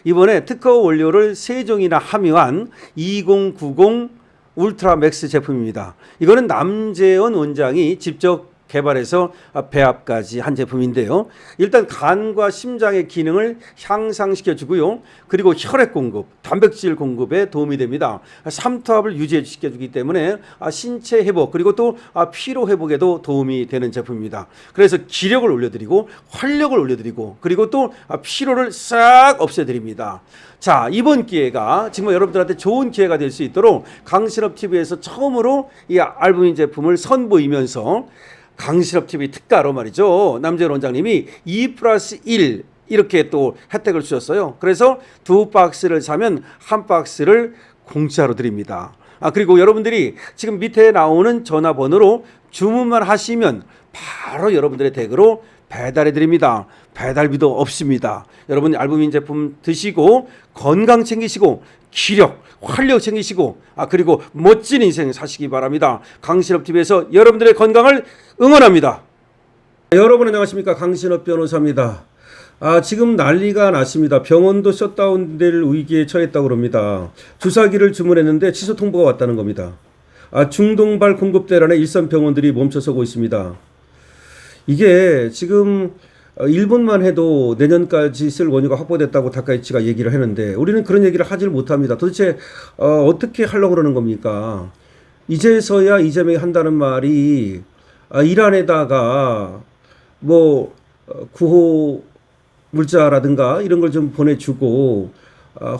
이번에 특허 원료를 3종이나 함유한 2090 울트라 맥스 제품입니다. 이거는 남재원 원장이 직접 개발해서 배합까지 한 제품인데요. 일단 간과 심장의 기능을 향상시켜 주고요. 그리고 혈액 공급, 단백질 공급에 도움이 됩니다. 삼투압을 유지시켜 주기 때문에 신체 회복 그리고 또 피로 회복에도 도움이 되는 제품입니다. 그래서 기력을 올려드리고 활력을 올려드리고 그리고 또 피로를 싹 없애드립니다. 자, 이번 기회가 정말 여러분들한테 좋은 기회가 될 수 있도록 강신업TV에서 처음으로 이 알부민 제품을 선보이면서 강신업TV 특가로 말이죠. 남재원 원장님이 2+1 이렇게 또 혜택을 주셨어요. 그래서 2박스를 사면 1박스를 공짜로 드립니다. 그리고 여러분들이 지금 밑에 나오는 전화번호로 주문만 하시면 바로 여러분들의 댁으로 배달해 드립니다. 배달비도 없습니다. 여러분 알부민 제품 드시고 건강 챙기시고 기력, 활력 챙기시고 그리고 멋진 인생 사시기 바랍니다. 강신업TV에서 여러분들의 건강을 응원합니다. 여러분 안녕하십니까? 강신업 변호사입니다. 지금 난리가 났습니다. 병원도 셧다운될 위기에 처했다고 합니다. 주사기를 주문했는데 취소 통보가 왔다는 겁니다. 중동발 공급 대란에 일선 병원들이 멈춰서고 있습니다. 이게 지금 일본만 해도 내년까지 쓸 원유가 확보됐다고 다카이치가 얘기를 했는데 우리는 그런 얘기를 하질 못합니다. 도대체 어떻게 하려고 그러는 겁니까? 이제서야 이재명이 한다는 말이 이란에다가 뭐 구호 물자라든가 이런 걸 좀 보내주고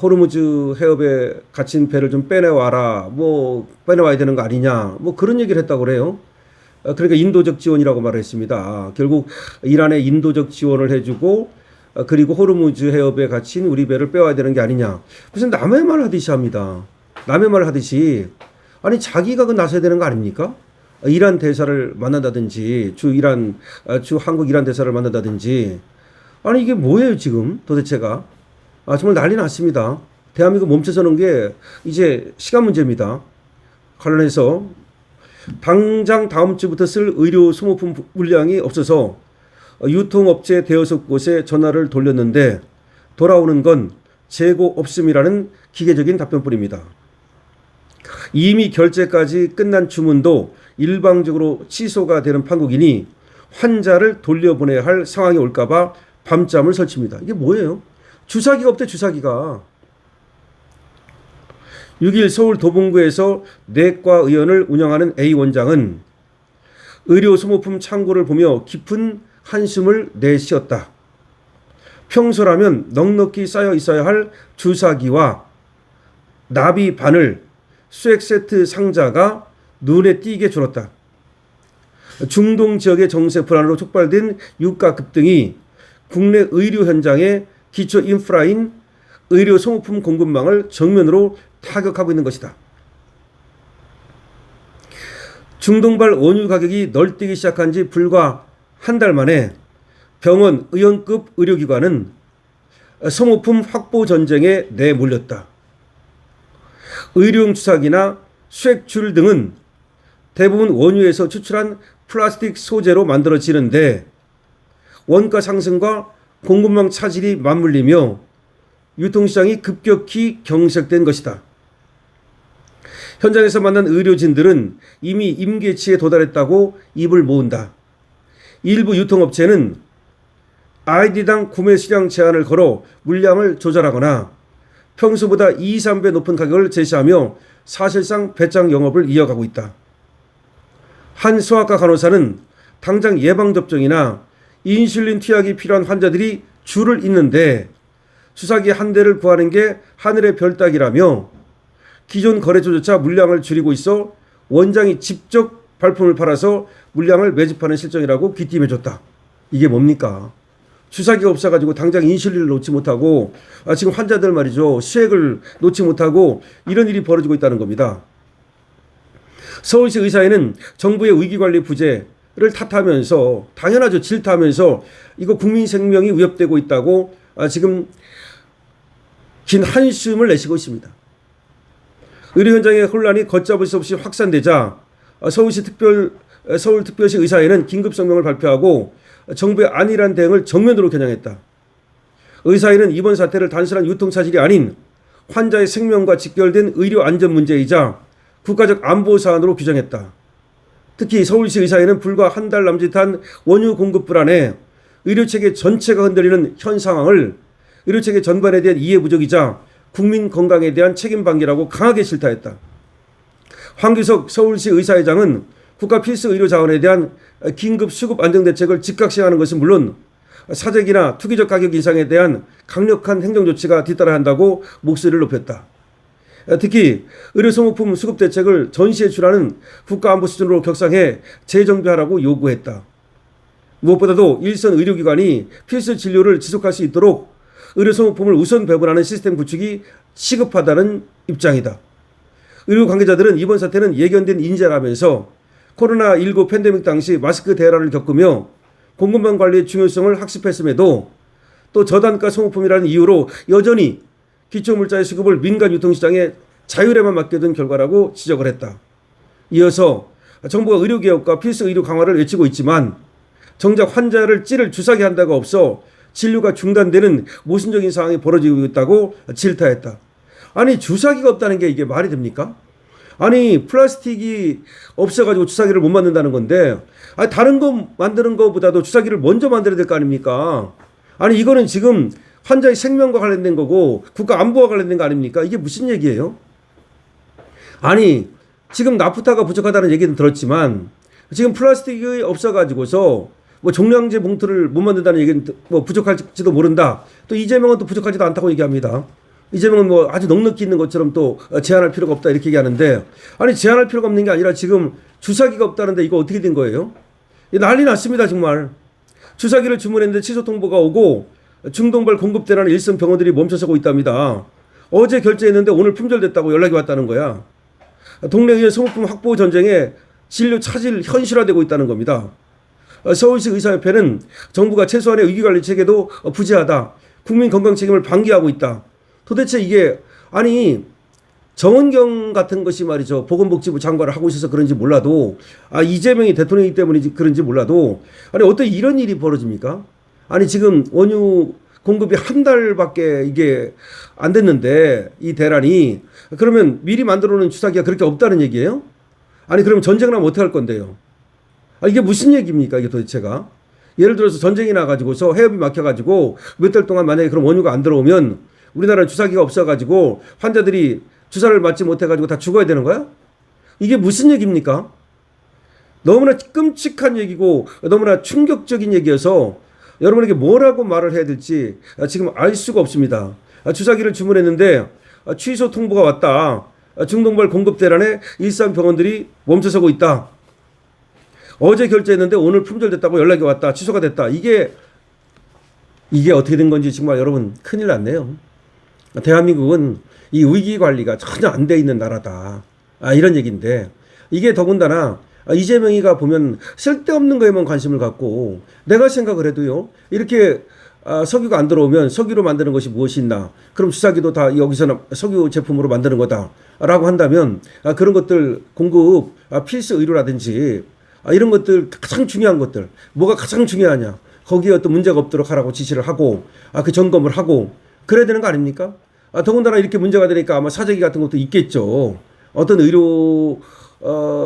호르무즈 해협에 갇힌 배를 좀 빼내와라, 뭐 빼내와야 되는 거 아니냐, 뭐 그런 얘기를 했다고 그래요. 그러니까 인도적 지원이라고 말을 했습니다. 결국 이란에 인도적 지원을 해주고 그리고 호르무즈 해협에 갇힌 우리 배를 빼와야 되는 게 아니냐. 무슨 남의 말 하듯이 합니다. 남의 말 하듯이. 아니 자기가 그 나서야 되는 거 아닙니까? 이란 대사를 만난다든지 주 한국 이란 대사를 만난다든지. 아니 이게 뭐예요 지금 도대체가. 정말 난리 났습니다. 대한민국 멈춰서는 게 이제 시간 문제입니다. 관련해서 당장 다음 주부터 쓸 의료 소모품 물량이 없어서 유통업체 대여섯 곳에 전화를 돌렸는데 돌아오는 건 재고 없음이라는 기계적인 답변뿐입니다. 이미 결제까지 끝난 주문도 일방적으로 취소가 되는 판국이니 환자를 돌려보내야 할 상황이 올까봐 밤잠을 설칩니다. 이게 뭐예요? 주사기가 없대, 주사기가. 6일 서울 도봉구에서 내과 의원을 운영하는 A 원장은 의료 소모품 창고를 보며 깊은 한숨을 내쉬었다. 평소라면 넉넉히 쌓여 있어야 할 주사기와 나비 바늘, 수액 세트 상자가 눈에 띄게 줄었다. 중동 지역의 정세 불안으로 촉발된 유가 급등이 국내 의료 현장의 기초 인프라인 의료 소모품 공급망을 정면으로 타격하고 있는 것이다. 중동발 원유 가격이 널뛰기 시작한 지 불과 한 달 만에 병원, 의원급 의료기관은 소모품 확보 전쟁에 내몰렸다. 의료용 주사기나 수액줄 등은 대부분 원유에서 추출한 플라스틱 소재로 만들어지는데 원가 상승과 공급망 차질이 맞물리며 유통시장이 급격히 경색된 것이다. 현장에서 만난 의료진들은 이미 임계치에 도달했다고 입을 모은다. 일부 유통업체는 아이디당 구매 수량 제한을 걸어 물량을 조절하거나 평소보다 2, 3배 높은 가격을 제시하며 사실상 배짱 영업을 이어가고 있다. 한 소아과 간호사는 당장 예방접종이나 인슐린 투약이 필요한 환자들이 줄을 잇는데 주사기 한 대를 구하는 게 하늘의 별 따기라며 기존 거래처조차 물량을 줄이고 있어 원장이 직접 발품을 팔아서 물량을 매집하는 실정이라고 귀띔해줬다. 이게 뭡니까? 주사기가 없어가지고 당장 인슐린을 놓지 못하고 지금 환자들 말이죠. 수액을 놓지 못하고 이런 일이 벌어지고 있다는 겁니다. 서울시 의사회는 정부의 위기관리 부재를 탓하면서 당연하죠. 질타하면서 이거 국민 생명이 위협되고 있다고 지금 긴 한숨을 내쉬고 있습니다. 의료 현장의 혼란이 걷잡을 수 없이 확산되자 서울특별시 의사회는 긴급 성명을 발표하고 정부의 안일한 대응을 정면으로 겨냥했다. 의사회는 이번 사태를 단순한 유통사실이 아닌 환자의 생명과 직결된 의료 안전 문제이자 국가적 안보 사안으로 규정했다. 특히 서울시 의사회는 불과 한 달 남짓한 원유 공급 불안에 의료체계 전체가 흔들리는 현 상황을 의료체계 전반에 대한 이해 부족이자 국민 건강에 대한 책임 방기라고 강하게 질타했다. 황규석 서울시 의사회장은 국가 필수 의료 자원에 대한 긴급 수급 안정 대책을 즉각 시행하는 것은 물론 사재기나 투기적 가격 인상에 대한 강력한 행정 조치가 뒤따라야 한다고 목소리를 높였다. 특히 의료소모품 수급 대책을 전시에 출하는 국가안보 수준으로 격상해 재정비하라고 요구했다. 무엇보다도 일선 의료기관이 필수 진료를 지속할 수 있도록 의료소모품을 우선 배분하는 시스템 구축이 시급하다는 입장이다. 의료 관계자들은 이번 사태는 예견된 인재라면서 코로나19 팬데믹 당시 마스크 대란을 겪으며 공급망 관리의 중요성을 학습했음에도 또 저단가 소모품이라는 이유로 여전히 기초물자의 수급을 민간 유통시장의 자율에만 맡겨둔 결과라고 지적을 했다. 이어서 정부가 의료개혁과 필수 의료 강화를 외치고 있지만 정작 환자를 찌를 주사기 한 대가 없어 진료가 중단되는 모순적인 상황이 벌어지고 있다고 질타했다. 아니 주사기가 없다는 게 이게 말이 됩니까? 아니 플라스틱이 없어가지고 주사기를 못 만든다는 건데 아니 다른 거 만드는 것보다도 주사기를 먼저 만들어야 될 거 아닙니까? 아니 이거는 지금 환자의 생명과 관련된 거고 국가 안보와 관련된 거 아닙니까? 이게 무슨 얘기예요? 아니 지금 나프타가 부족하다는 얘기는 들었지만 지금 플라스틱이 없어가지고서 뭐 종량제 봉투를 못 만든다는 얘기는 뭐 부족할지도 모른다. 또 이재명은 또 부족하지도 않다고 얘기합니다. 이재명은 뭐 아주 넉넉히 있는 것처럼 또 제한할 필요가 없다 이렇게 얘기하는데 아니 제한할 필요가 없는 게 아니라 지금 주사기가 없다는데 이거 어떻게 된 거예요? 난리 났습니다 정말. 주사기를 주문했는데 취소 통보가 오고 중동발 공급대라는 일선 병원들이 멈춰서고 있답니다. 어제 결제했는데 오늘 품절됐다고 연락이 왔다는 거야. 동네 의원 소모품 확보 전쟁에 진료 차질 현실화되고 있다는 겁니다. 서울시 의사협회는 정부가 최소한의 위기관리 체계도 부재하다. 국민 건강 책임을 방기하고 있다. 도대체 이게 아니 정은경 같은 것이 말이죠. 보건복지부 장관을 하고 있어서 그런지 몰라도 이재명이 대통령이기 때문에 그런지 몰라도 아니 어떻게 이런 일이 벌어집니까? 아니 지금 원유 공급이 한 달밖에 이게 안 됐는데 이 대란이 그러면 미리 만들어 놓은 주사기가 그렇게 없다는 얘기예요? 아니 그러면 전쟁 나면 어떻게 할 건데요? 이게 무슨 얘기입니까 이게 도대체가? 예를 들어서 전쟁이 나가지고서 해협이 막혀가지고 몇 달 동안 만약에 그런 원유가 안 들어오면 우리나라는 주사기가 없어가지고 환자들이 주사를 맞지 못해가지고 다 죽어야 되는 거야? 이게 무슨 얘기입니까? 너무나 끔찍한 얘기고 너무나 충격적인 얘기여서 여러분에게 뭐라고 말을 해야 될지 지금 알 수가 없습니다. 주사기를 주문했는데 취소 통보가 왔다. 중동발 공급 대란에 일선 병원들이 멈춰서고 있다. 어제 결제했는데 오늘 품절됐다고 연락이 왔다. 취소가 됐다. 이게 어떻게 된 건지 정말 여러분 큰일 났네요. 대한민국은 이 위기 관리가 전혀 안 돼 있는 나라다. 이런 얘기인데 이게 더군다나 이재명이가 보면 쓸데없는 거에만 관심을 갖고 내가 생각을 해도요. 이렇게 석유가 안 들어오면 석유로 만드는 것이 무엇이 있나. 그럼 주사기도 다 여기서 석유 제품으로 만드는 거다. 라고 한다면 그런 것들 공급 필수 의료라든지 이런 것들 가장 중요한 것들 뭐가 가장 중요하냐. 거기에 어떤 문제가 없도록 하라고 지시를 하고 그 점검을 하고 그래야 되는 거 아닙니까? 더군다나 이렇게 문제가 되니까 아마 사재기 같은 것도 있겠죠. 어떤 의료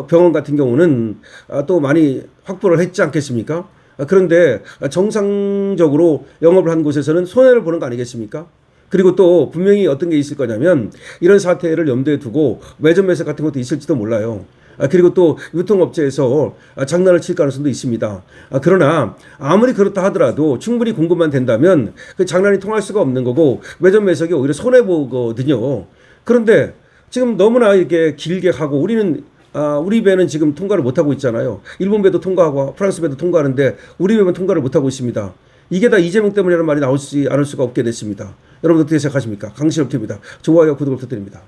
병원 같은 경우는 또 많이 확보를 했지 않겠습니까? 그런데 정상적으로 영업을 한 곳에서는 손해를 보는 거 아니겠습니까? 그리고 또 분명히 어떤 게 있을 거냐면 이런 사태를 염두에 두고 매점 매석 같은 것도 있을지도 몰라요. 그리고 또 유통업체에서 장난을 칠 가능성도 있습니다. 그러나 아무리 그렇다 하더라도 충분히 공급만 된다면 그 장난이 통할 수가 없는 거고 매점 매석이 오히려 손해보거든요. 그런데 지금 너무나 이렇게 길게 가고 우리 배는 지금 통과를 못하고 있잖아요. 일본 배도 통과하고 프랑스 배도 통과하는데 우리 배만 통과를 못하고 있습니다. 이게 다 이재명 때문이라는 말이 나오지 않을 수가 없게 됐습니다. 여러분 어떻게 생각하십니까? 강신업체입니다. 좋아요, 구독을 부탁드립니다.